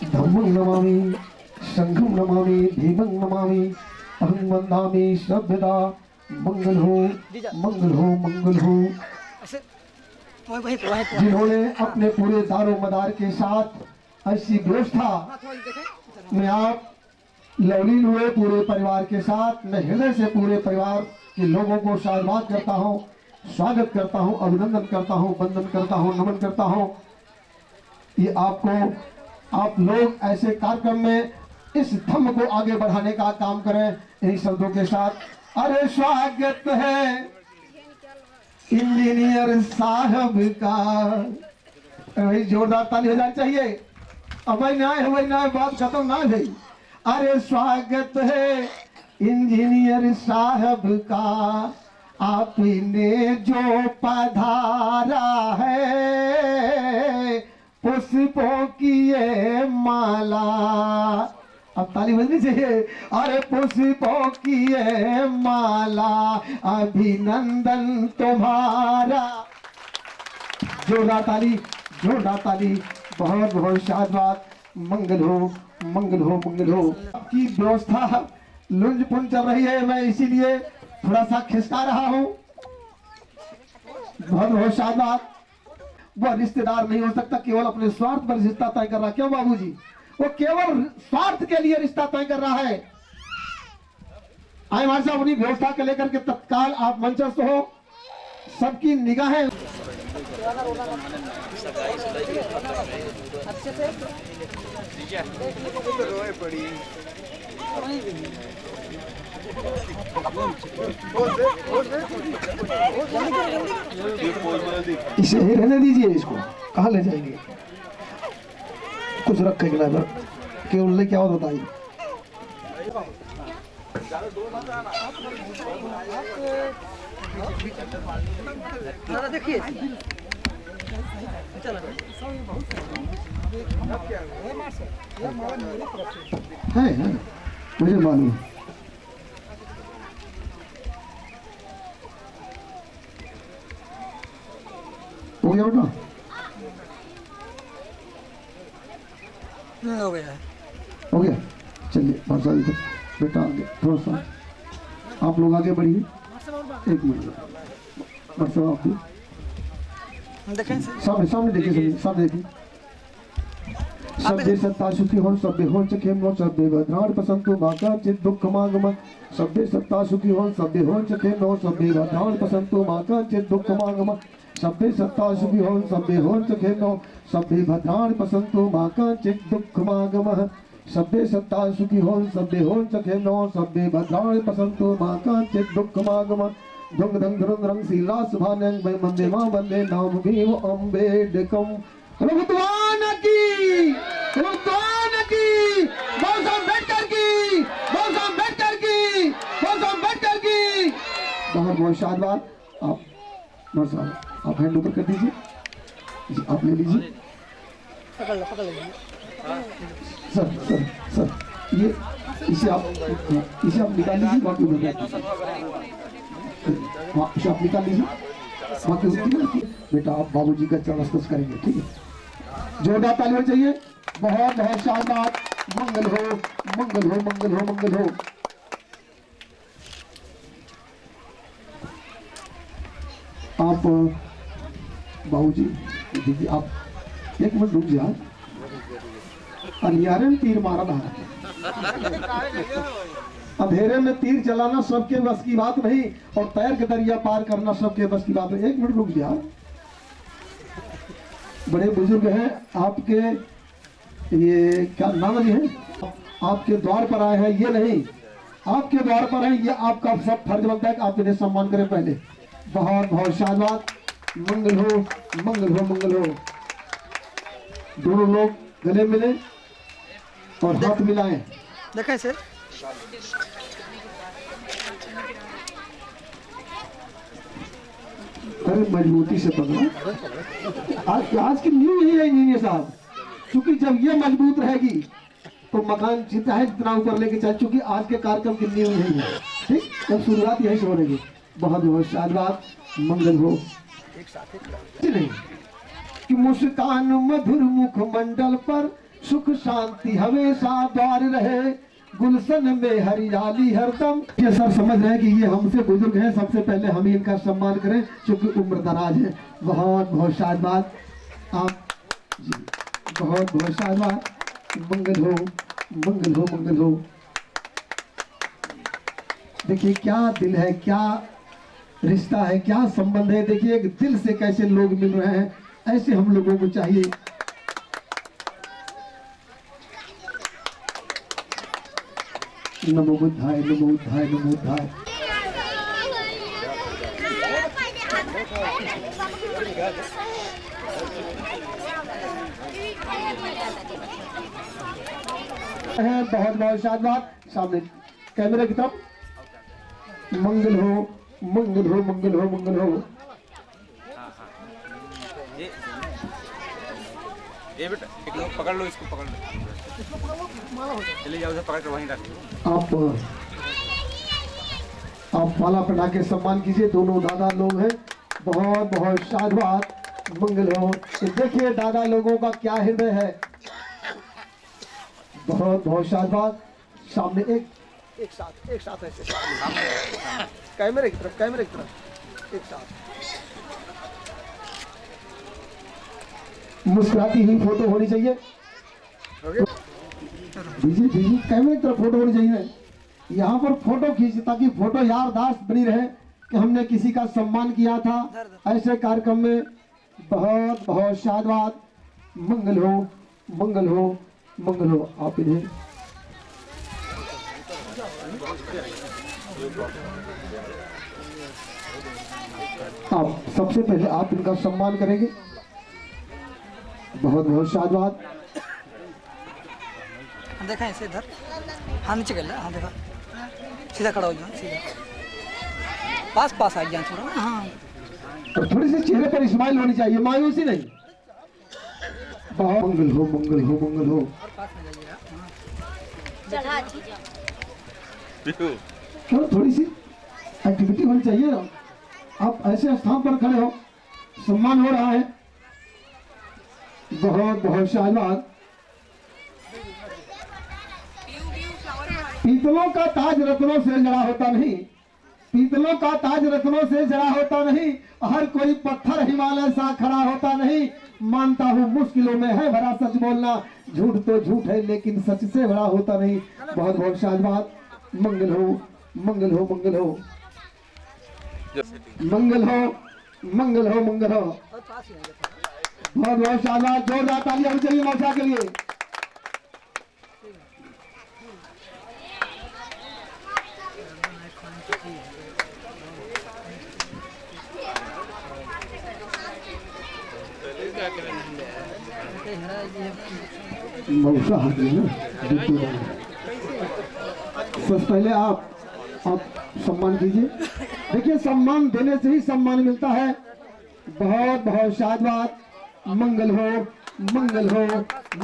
धम्मं नमामि संघं नमामि भीमं नमामि अहं वन्दामि सर्वदा। मंगल हो, मंगल हो, मंगल हो। जिन्होंने अपने पूरे दारो मदार के साथ ऐसी व्यवस्था में आप लवलीन हुए पूरे परिवार के साथ, मैं हृदय से पूरे परिवार के लोगों को शाबाश करता हूँ, स्वागत करता हूँ, अभिनंदन करता हूँ, वंदन करता हूँ, नमन करता हूँ। ये आपको, आप लोग ऐसे कार्यक्रम में इस धम्म को आगे बढ़ाने का काम करें। इन्हीं शब्दों के साथ अरे स्वागत है इंजीनियर साहब का। वही जोरदार ताली हो जानी चाहिए। अब वही ना बात खत्म ना गई। अरे स्वागत है इंजीनियर साहब का, आपने जो पधारा है पुष्पों की ये माला। अब ताली बजनी चाहिए। अरे पुष्पों की ये माला, अभिनंदन तुम्हारा। जोरदार ताली, जोरदार ताली। बहुत बहुत शाबाश। मंगल हो, मंगल हो, मंगल हो। आपकी व्यवस्था लुंज पुंज चल रही है, मैं इसीलिए थोड़ा सा खिसका रहा हूँ। बहुत बहुत शाबाश। वह रिश्तेदार नहीं हो सकता केवल अपने स्वार्थ पर रिश्ता तय कर रहा। क्यों बाबूजी? वो केवल स्वार्थ के लिए रिश्ता तय कर रहा है। आए हमारे साहब, अपनी व्यवस्था को लेकर के तत्काल आप मंचस्थ हो। सबकी निगाहें इसे ही रहने दीजिए। इसको कहाँ ले जाएंगे? कुछ रखेंगे ना इधर, केवल लेके आओ बताइए। देखिए है मुझे मालूम। हो गया बेटा? हो गया, हो गया। चलिए भाषा बेटा आगे थोड़ा सा आप लोग आगे बढ़िए। एक मिनट मतलब आप देखें सामने सामने देखिए, सामने देखिए। सभ्य सत्ता सुखी हो, सभ्य हो चखे नो, सभ्य भद्राण पसंतु माका चित दुख मागम। सभ्य सत्ता सुखी हो, सभ्य हो चखे नो, सभ्य भद्राण पसंतु माका चित दुख मागम। सभ्य सत्ता सुखी हो, सभ्य हो चखे नो, सभ्य भद्राण पसंतु माका चित दुख मागम। सभ्य सत्ता सुखी हो, सभ्य हो चखे नो, सभ्य भद्राण पसंतु माका चित दुख मागम। धुंग धंग धुरंग रंग शीला सुभानंग वै वंदे मां वंदे नाम भीम अम्बेडकम। भगवान की, भगवान की, बाबा अम्बेडकर की, बाबा अम्बेडकर की, बाबा अम्बेडकर की। बहुत बहुत शाबाश। आप साहब आप हैंड ऊपर कर दीजिए जी, आप ले लीजिए। पकड़ लो सर सर सर ये इसे आप निकाल लीजिए। बाकी इसे आप निकाल लीजिए। बाकी बेटा आप बाबूजी का चरण स्पर्श करेंगे, ठीक है? जोरदार ताली होनी चाहिए। बहुत बहुत शाबाश। मंगल हो, मंगल हो, मंगल हो, मंगल हो। आप बाबूजी दीदी आप एक मिनट रुक जाओ। अंधियारे में तीर मारा था, अंधेरे में तीर चलाना सबके बस की बात नहीं, और तैर के दरिया पार करना सबके बस की बात नहीं। एक मिनट रुक जाओ। बड़े बुजुर्ग हैं आपके, ये क्या नाम जी है, आपके द्वार पर आए हैं, ये नहीं आपके द्वार पर है, ये आपका सब फर्ज बनता है कि आप इन्हें सम्मान करें। पहले बहुत बहुत शाबाश, मंगल हो मंगल हो मंगल हो। दोनों लोग गले मिले और हाथ मिलाएं। देखें सर, अरे मजबूती से पकड़ो। आज की न्यू यही है इंजीनियर साहब, क्योंकि जब ये मजबूत रहेगी तो मकान जितना है जितना ऊपर लेके चल, चुकी आज के कार्यक्रम की न्यू यही है। ठीक, जब शुरुआत यही से हो रही। बहुत बहुत शाबाश, मंगल हो। नहीं कि मुस्कान मधुर मुख मंडल पर सुख शांति हमेशा द्वार रहे, गुलशन में हरियाली हरदम। ये सब समझ रहे हैं कि ये हमसे बुजुर्ग हैं, सबसे पहले हम ही इनका सम्मान करें क्योंकि उम्र दराज है। बहुत बहुत शाबाश आप जी, बहुत बहुत शाबाश। मंगल हो मंगल हो मंगल हो। देखिए क्या दिल है, क्या रिश्ता है, क्या संबंध है। देखिए एक दिल से कैसे लोग मिल रहे हैं, ऐसे हम लोगों को चाहिए। नमो बुद्धाय नमो बुद्धाय नमो बुद्धाय। बहुत बहुत शाबाश। सामने कैमरे की तरफ। मंगल हो मंगल हो मंगल हो मंगल हो। ये बेटा एक लोग पकड़ लो, इसको पकड़ लो, चले जाओ, पकड़ कर वहीं रख लो। आप माला पहना के सम्मान कीजिए। दोनों दादा लोग हैं, बहुत बहुत शाबाश, मंगल हो। देखिए दादा लोगों का क्या हृदय है, बहुत बहुत शाबाश। सामने एक साथ ऐसे कैमरे की तरफ एक साथ मुस्कुराती हुई फोटो होनी चाहिए। दीजिए दीजिए, कैमरे की तरफ फोटो होनी चाहिए। यहाँ पर फोटो खींचे ताकि फोटो याददाश्त बनी रहे कि हमने किसी का सम्मान किया था ऐसे कार्यक्रम में। बहुत बहुत शाबाश, मंगल हो मंगल हो मंगल हो। आप इन्हें आप सबसे पहले आप इनका सम्मान करेंगे। बहुत बहुत शाबाश। देखा ऐसे इधर, हाँ नीचे कर ले, हाँ देखा, सीधा खड़ा हो जाओ, सीधा पास पास आ जाए थोड़ा ना। हाँ, और थोड़ी सी चेहरे पर स्माइल होनी चाहिए, मायूसी नहीं। बहुत मंगल हो मंगल हो मंगल हो। क्यों थोड़ी सी एक्टिविटी होनी चाहिए ना। आप ऐसे स्थान पर खड़े हो, सम्मान हो रहा है। बहुत बहुत शाबाश। पीतलों का ताज रत्नों से जड़ा होता नहीं, पीतलों का ताज रत्नों से जड़ा होता नहीं। हर कोई पत्थर हिमालय सा खड़ा होता नहीं। मानता हूँ मुश्किलों में है भरा सच बोलना, झूठ तो झूठ है लेकिन सच से बड़ा होता नहीं। बहुत बहुत शाबाश। मंगल हो मंगल हो मंगल हो मंगल हो मंगल हो मंगल हो। बहुत बहुत शाबाश। जोरदार तालियां होनी चाहिए मौसा के लिए। मौसा हाथ में ना, सबसे पहले आप सम्मान कीजिए। देखिए सम्मान देने से ही सम्मान मिलता है। बहुत बहुत शाबाश। मंगल हो मंगल हो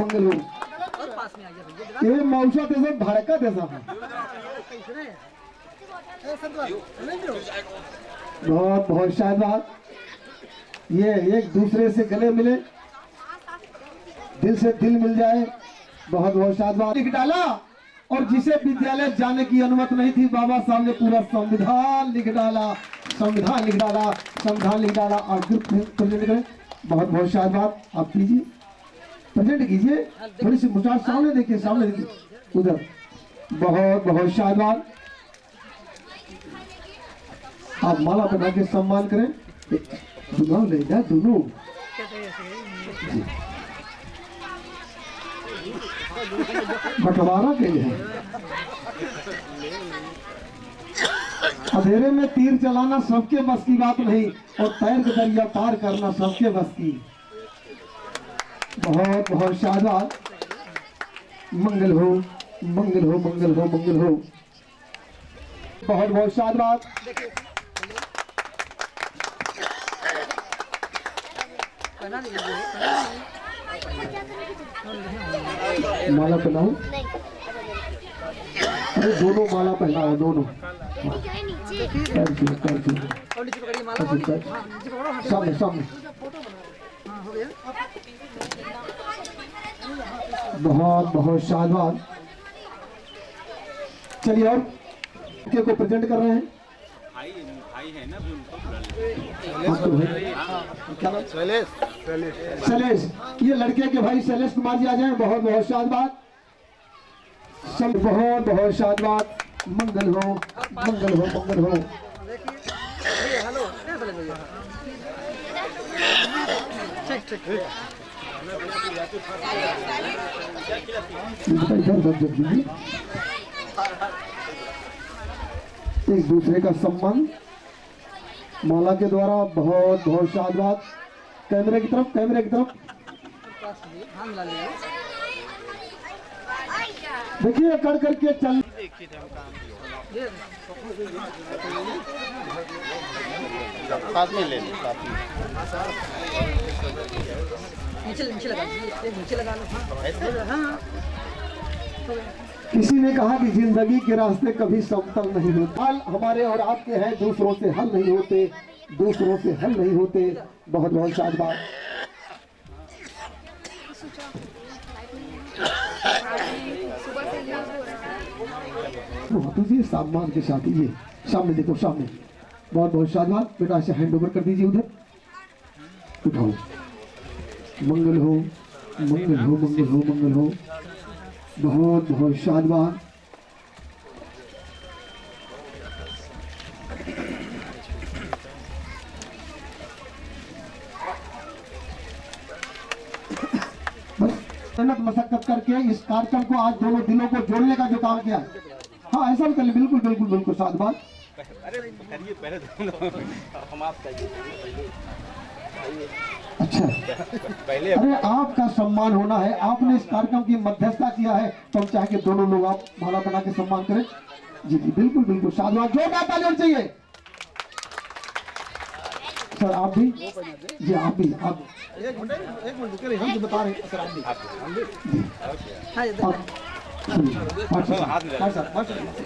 मंगल हो। ये मौसा जैसे भड़का जैसा है। बहुत बहुत शाबाश। ये एक दूसरे से गले मिले, दिल से दिल मिल जाए। बहुत बहुत शाबाश। लिख डाला, और जिसे विद्यालय जाने की अनुमति नहीं थी बाबा साहब ने पूरा संविधान लिख डाला, संविधान लिख डाला, संविधान लिख डाला। और ग्रुप प्रेजेंट करें। बहुत बहुत शाबाश। आप कीजिए, प्रेजेंट कीजिए, थोड़ी सी मुस्कान सामने देखिए, सामने देखिए उधर। बहुत बहुत शाबाश। आप माला बना के सम्मान करें। दोनों ले जाए, दोनों बंटवारा के लिए। अंधेरे में तीर चलाना सबके बस की बात नहीं, और तैर के दरिया पार करना सबके बस की। बहुत बहुत शाबाश। मंगल हो, मंगल हो, मंगल हो, मंगल हो। बहुत बहुत शाबाश। माला पहनाओ। अरे दोनों माला पहनाओ, दोनों। सामने सामने। बहुत बहुत शाबाश। चलिए और को प्रेजेंट कर रहे हैं। भाई है ना, क्या नाम? शैलेश। ये लड़के के भाई शैलेश कुमार जी आ जाए। बहुत बहुत शाबाश। सब बहुत बहुत शाबाश। मंगल हो, मंगल हो, मंगल हो। एक दूसरे का सम्मान माला के द्वारा। बहुत बहुत शाबाश। कैमरे की तरफ, कैमरे की तरफ देखिए, कर करके चल। साथ में ले लो, साथ में। नीचे लगा दीजिए, नीचे लगा लो। हाँ। किसी ने कहा कि जिंदगी के रास्ते कभी समतल नहीं होते। हाल हमारे और आपके हैं, दूसरों से हल नहीं होते, दूसरों से हल नहीं होते। बहुत बहुत शाबाश। तुझे सम्मान के साथ ये सामने देखो, सामने। बहुत बहुत शाबाश। बेटा ऐसे हैंड ओवर कर दीजिए उधर। उठाओ। मंगल हो, मंगल हो, मंगल हो, मंगल हो। बहुत बहुत शाबाश। मेहनत मशक्कत करके इस कार्यक्रम को आज दोनों दिलों को जोड़ने का जो काम किया है। हाँ, ऐसा भी कर ले। बिल्कुल बिल्कुल बिल्कुल शाबाश। अरे करिए पहले, हम आप अच्छा, पहले। अरे आपका सम्मान होना है। आपने इस कार्यक्रम की मध्यस्थता किया है, तो हम चाहे कि दोनों लोग आप माला बना के सम्मान करें। जी जी बिल्कुल बिल्कुल शाबाश। जोरदार ताली होनी चाहिए। सर आप भी जी, आप भी। आप एक मिनट हम जो बता रहे हैं सर, आप भी।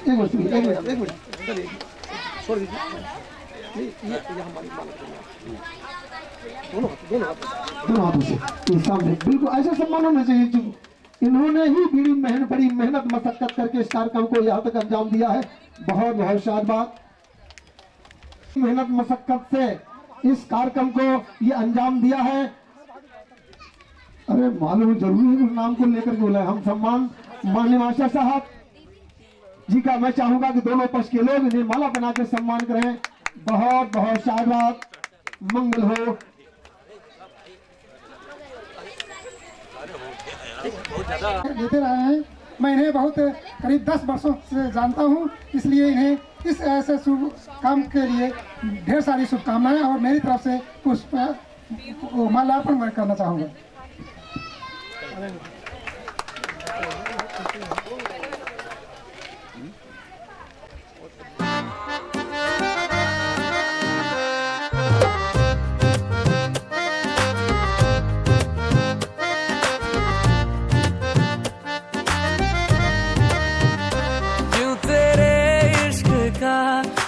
एक मिनट छोड़ दीजिए। दोनों हाथों से ये सामने। बिल्कुल ऐसा सम्मान होना चाहिए। इन्होंने ही बड़ी मेहनत मशक्कत करके इस कार्यक्रम को यहाँ तक अंजाम दिया है। बहुत बहुत शाबाश। मेहनत मशक्कत से इस कार्यक्रम को ये अंजाम दिया है। अरे मालूम जरूरी है उस नाम को लेकर के बोला है। हम सम्मान माननीय मास्टर साहब जी का मैं चाहूंगा कि दोनों पक्ष के लोग इन्हें माला बना के सम्मान करें। बहुत बहुत शाबाश। मंगल हो। देते रहे हैं। मैं इन्हें बहुत करीब 10 वर्षों से जानता हूं, इसलिए इन्हें इस ऐसे शुभ काम के लिए ढेर सारी शुभकामनाएं और मेरी तरफ से पुष्प माल्यार्पण करना चाहूँगा।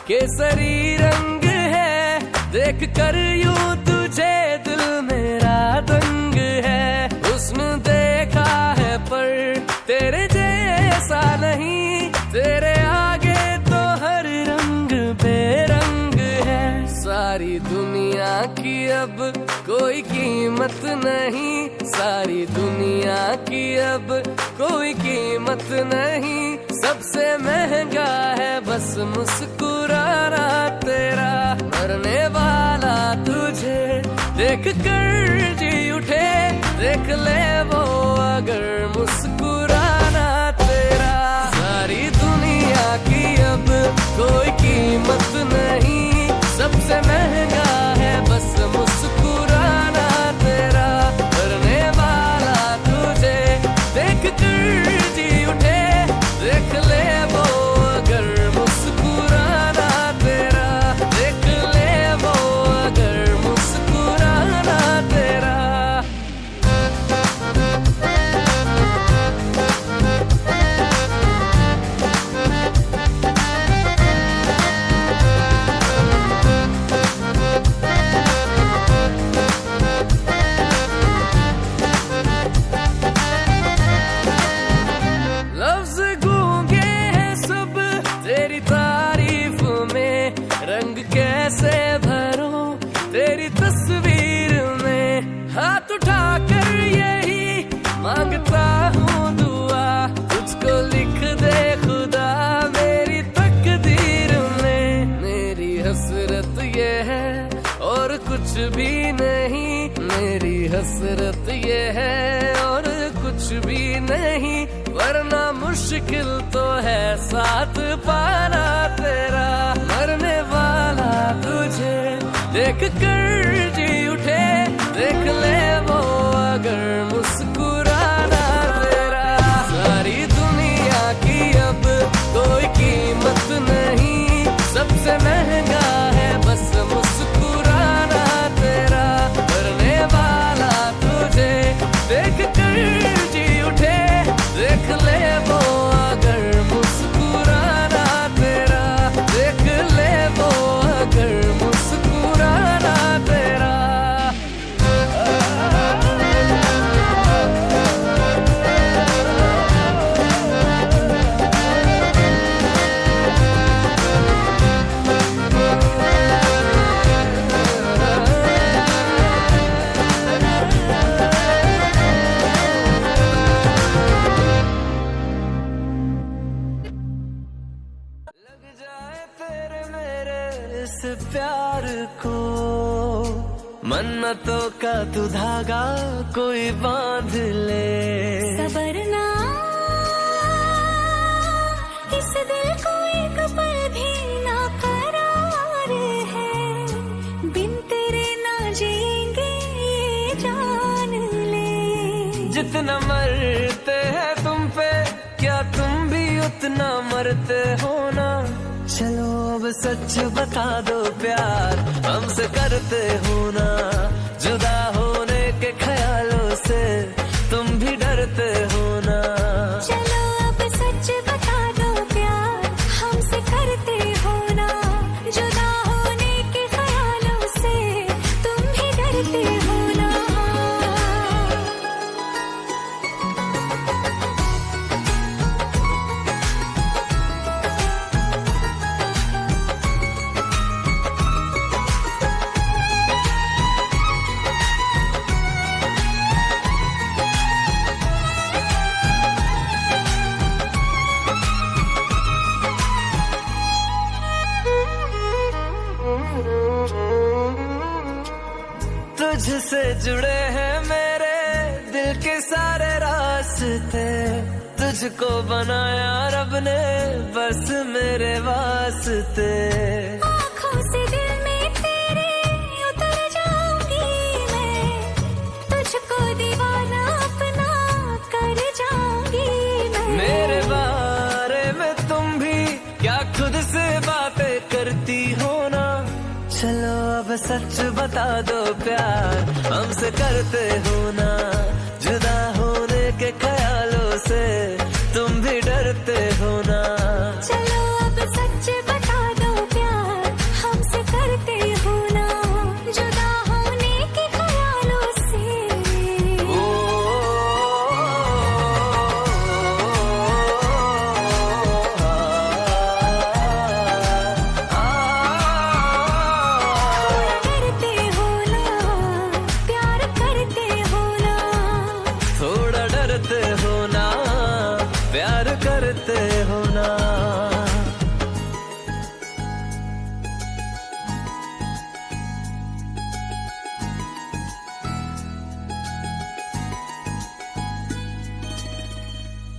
केसरी रंग है, देख कर यूं तुझे दिल मेरा दंग है। हुस्न देखा है पर तेरे जैसा नहीं, तेरे आगे तो हर रंग बेरंग है। सारी दुनिया की अब कोई कोई कीमत नहीं, सारी दुनिया की अब कोई कीमत नहीं, सबसे महंगा है बस मुस्कुराना तेरा। मरने वाला तुझे देख कर जी उठे, देख ले वो अगर मुस्कुराना तेरा। सारी दुनिया की अब कोई कीमत नहीं, सबसे महंगा है बस मुस्कुराना तेरा। मरने वाला तुझे देख कर जी उठे, देख ले वो अगर मुस्कुराना तेरा, देख ले वो अगर मुस्कुराना तेरा। लफ्ज गूंगे हैं सब तेरी तारीफ में, रंग कैसे भरूं तेरी तस्वीर में। हाथ उठाकर यही मांगता हूँ दुआ, तुझको लिख दे खुदा मेरी तकदीर में। मेरी हसरत ये है और कुछ भी नहीं, मेरी हसरत ये है और कुछ भी नहीं, वरना मुश्किल तो है साथ पाना तेरा। मरने वाला तुझे देख कर जी उठे, देख ले वो अगर मुस्कुराना तेरा। सारी दुनिया की अब कोई कीमत नहीं, सबसे महंगा है बस मुस्कुराना तेरा। मरने वाला तुझे देख कर जी उठे, देख ले वो अगर मुस्कुराना तेरा, देख ले वो अगर मुस्कुराना तेरा। लग जाए तेरे मेरे इस प्यार को, मन्नतों का तू धागा कोई बांध ले। सबरना इस दिल को एक पल भी ना करार है, बिन तेरे ना जिएंगे ये जान ले। जितना मरते हैं तुम पे, क्या तुम भी उतना मरते हो ना। चलो अब सच बता दो प्यार हमसे करते हो ना। जुदा होने के ख्यालों से तुम भी डरते हो ना। चलो अब सच बता दो प्यार हमसे करते हो ना, जुदा होने के ख्यालों से तुम भी डरते हो ना। तुझसे जुड़े हैं मेरे दिल के सारे रास्ते, तुझको बनाया रब ने बस मेरे वास्ते। आँखों से दिल में तेरे उतर जाऊंगी मैं, तुझको दीवाना अपना कर जाऊंगी मैं। मेरे बारे में तुम भी क्या खुद से बातें करती हो ना। चलो अब सच बता दो प्यार हमसे करते हो ना।